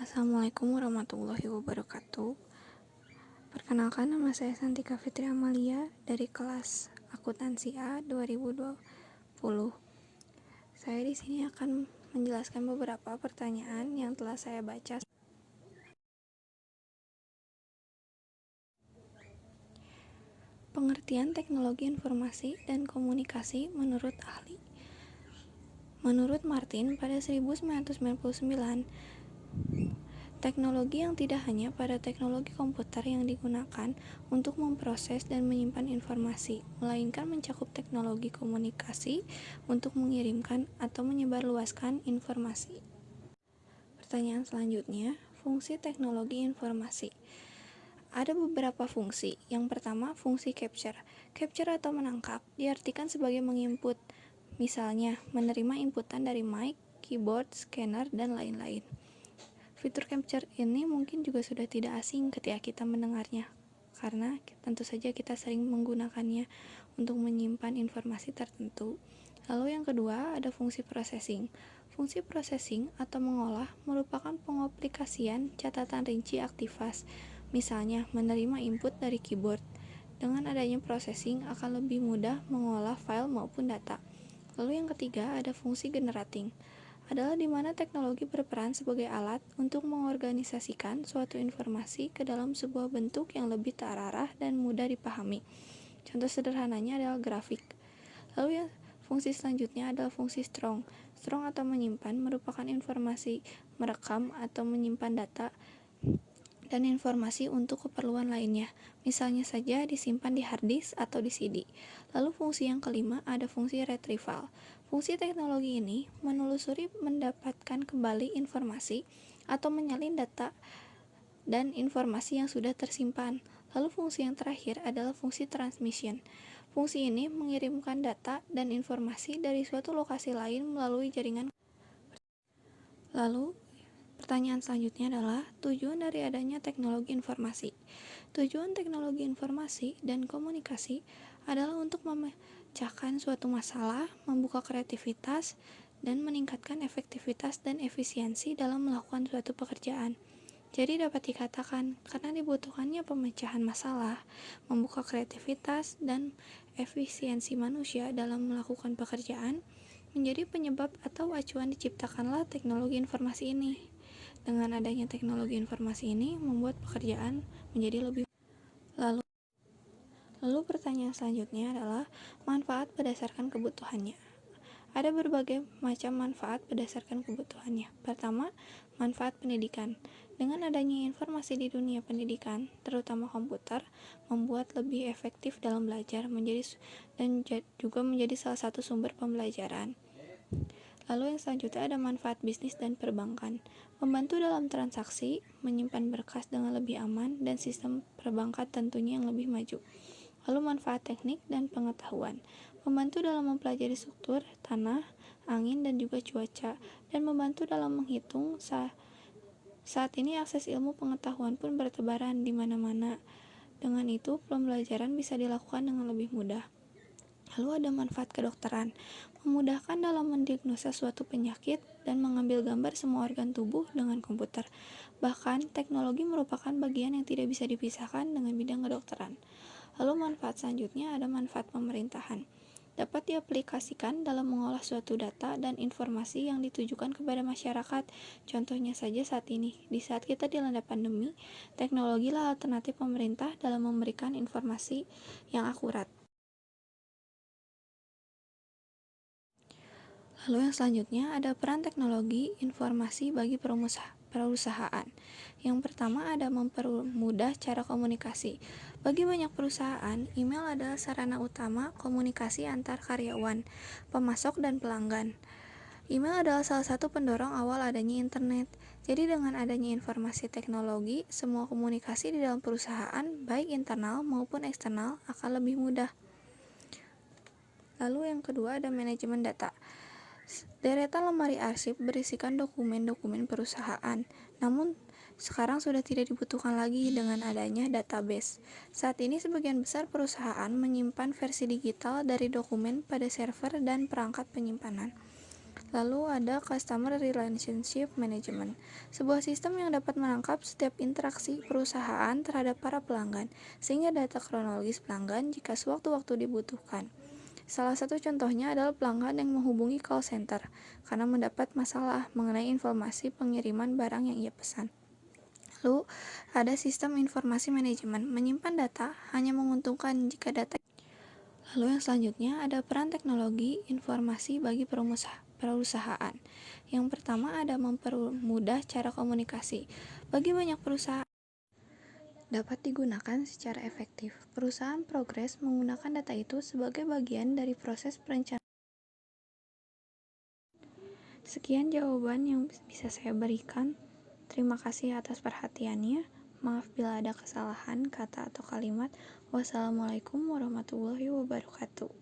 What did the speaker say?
Assalamualaikum warahmatullahi wabarakatuh. Perkenalkan, nama saya Santika Fitri Amalia dari kelas Akuntansi A 2020. Saya di sini akan menjelaskan beberapa pertanyaan yang telah saya baca. Pengertian teknologi informasi dan komunikasi menurut ahli. Menurut Martin, pada 1999, teknologi yang tidak hanya pada teknologi komputer yang digunakan untuk memproses dan menyimpan informasi, melainkan mencakup teknologi komunikasi untuk mengirimkan atau menyebarluaskan informasi. Pertanyaan selanjutnya, fungsi teknologi informasi. Ada beberapa fungsi. Yang pertama, fungsi capture. Capture atau menangkap diartikan sebagai menginput, misalnya menerima inputan dari mic, keyboard, scanner, dan lain-lain. Fitur capture ini mungkin juga sudah tidak asing ketika kita mendengarnya, karena tentu saja kita sering menggunakannya untuk menyimpan informasi tertentu. Lalu yang kedua, ada fungsi processing. Fungsi processing atau mengolah merupakan pengaplikasian catatan rinci aktivas, misalnya menerima input dari keyboard. Dengan adanya processing akan lebih mudah mengolah file maupun data. Lalu yang ketiga, ada fungsi generating, adalah di mana teknologi berperan sebagai alat untuk mengorganisasikan suatu informasi ke dalam sebuah bentuk yang lebih terarah dan mudah dipahami. Contoh sederhananya adalah grafik. Lalu yang fungsi selanjutnya adalah fungsi strong. Strong atau menyimpan merupakan informasi merekam atau menyimpan data dan informasi untuk keperluan lainnya, misalnya saja disimpan di hard disk atau di CD. Lalu fungsi yang kelima ada fungsi retrieval. Fungsi teknologi ini menelusuri mendapatkan kembali informasi atau menyalin data dan informasi yang sudah tersimpan. Lalu fungsi yang terakhir adalah fungsi transmission. Fungsi ini mengirimkan data dan informasi dari suatu lokasi lain melalui jaringan. Lalu pertanyaan selanjutnya adalah tujuan dari adanya teknologi informasi. Tujuan teknologi informasi dan komunikasi adalah untuk memecahkan suatu masalah, membuka kreativitas, dan meningkatkan efektivitas dan efisiensi dalam melakukan suatu pekerjaan. Jadi dapat dikatakan, karena dibutuhkannya pemecahan masalah, membuka kreativitas, dan efisiensi manusia dalam melakukan pekerjaan, menjadi penyebab atau acuan diciptakanlah teknologi informasi ini. Dengan adanya teknologi informasi ini membuat pekerjaan menjadi lebih. Lalu pertanyaan selanjutnya adalah manfaat berdasarkan kebutuhannya. Ada berbagai macam manfaat berdasarkan kebutuhannya. Pertama, manfaat pendidikan. Dengan adanya informasi di dunia pendidikan, terutama komputer, membuat lebih efektif dalam belajar dan juga menjadi salah satu sumber pembelajaran. Lalu yang selanjutnya ada manfaat bisnis dan perbankan. Membantu dalam transaksi, menyimpan berkas dengan lebih aman, dan sistem perbankan tentunya yang lebih maju. Lalu manfaat teknik dan pengetahuan. Membantu dalam mempelajari struktur, tanah, angin, dan juga cuaca, dan membantu dalam menghitung saat ini akses ilmu pengetahuan pun bertebaran di mana-mana. Dengan itu, pembelajaran bisa dilakukan dengan lebih mudah. Lalu ada manfaat kedokteran, memudahkan dalam mendiagnosa suatu penyakit dan mengambil gambar semua organ tubuh dengan komputer. Bahkan, teknologi merupakan bagian yang tidak bisa dipisahkan dengan bidang kedokteran. Lalu manfaat selanjutnya ada manfaat pemerintahan. Dapat diaplikasikan dalam mengolah suatu data dan informasi yang ditujukan kepada masyarakat. Contohnya saja saat ini, di saat kita dilanda pandemi, teknologilah alternatif pemerintah dalam memberikan informasi yang akurat. Lalu yang selanjutnya ada peran teknologi informasi bagi perusahaan. Yang pertama ada mempermudah cara komunikasi. Bagi banyak perusahaan, email adalah sarana utama komunikasi antar karyawan, pemasok, dan pelanggan. Email adalah salah satu pendorong awal adanya internet. Jadi dengan adanya informasi teknologi, semua komunikasi di dalam perusahaan, baik internal maupun eksternal, akan lebih mudah. Lalu yang kedua ada manajemen data. Deretan lemari arsip berisikan dokumen-dokumen perusahaan, namun sekarang sudah tidak dibutuhkan lagi dengan adanya database. Saat ini sebagian besar perusahaan menyimpan versi digital dari dokumen pada server dan perangkat penyimpanan. Lalu ada Customer Relationship Management, sebuah sistem yang dapat menangkap setiap interaksi perusahaan terhadap para pelanggan, sehingga data kronologis pelanggan jika sewaktu-waktu dibutuhkan. Salah satu contohnya adalah pelanggan yang menghubungi call center karena mendapat masalah mengenai informasi pengiriman barang yang ia pesan. Lalu, ada sistem informasi manajemen, menyimpan data hanya menguntungkan jika data. Lalu yang selanjutnya ada peran teknologi informasi bagi perusahaan. Yang pertama ada mempermudah cara komunikasi. Bagi banyak perusahaan dapat digunakan secara efektif. Perusahaan progres menggunakan data itu sebagai bagian dari proses perencanaan. Sekian jawaban yang bisa saya berikan. Terima kasih atas perhatiannya. Maaf bila ada kesalahan kata atau kalimat. Wassalamualaikum warahmatullahi wabarakatuh.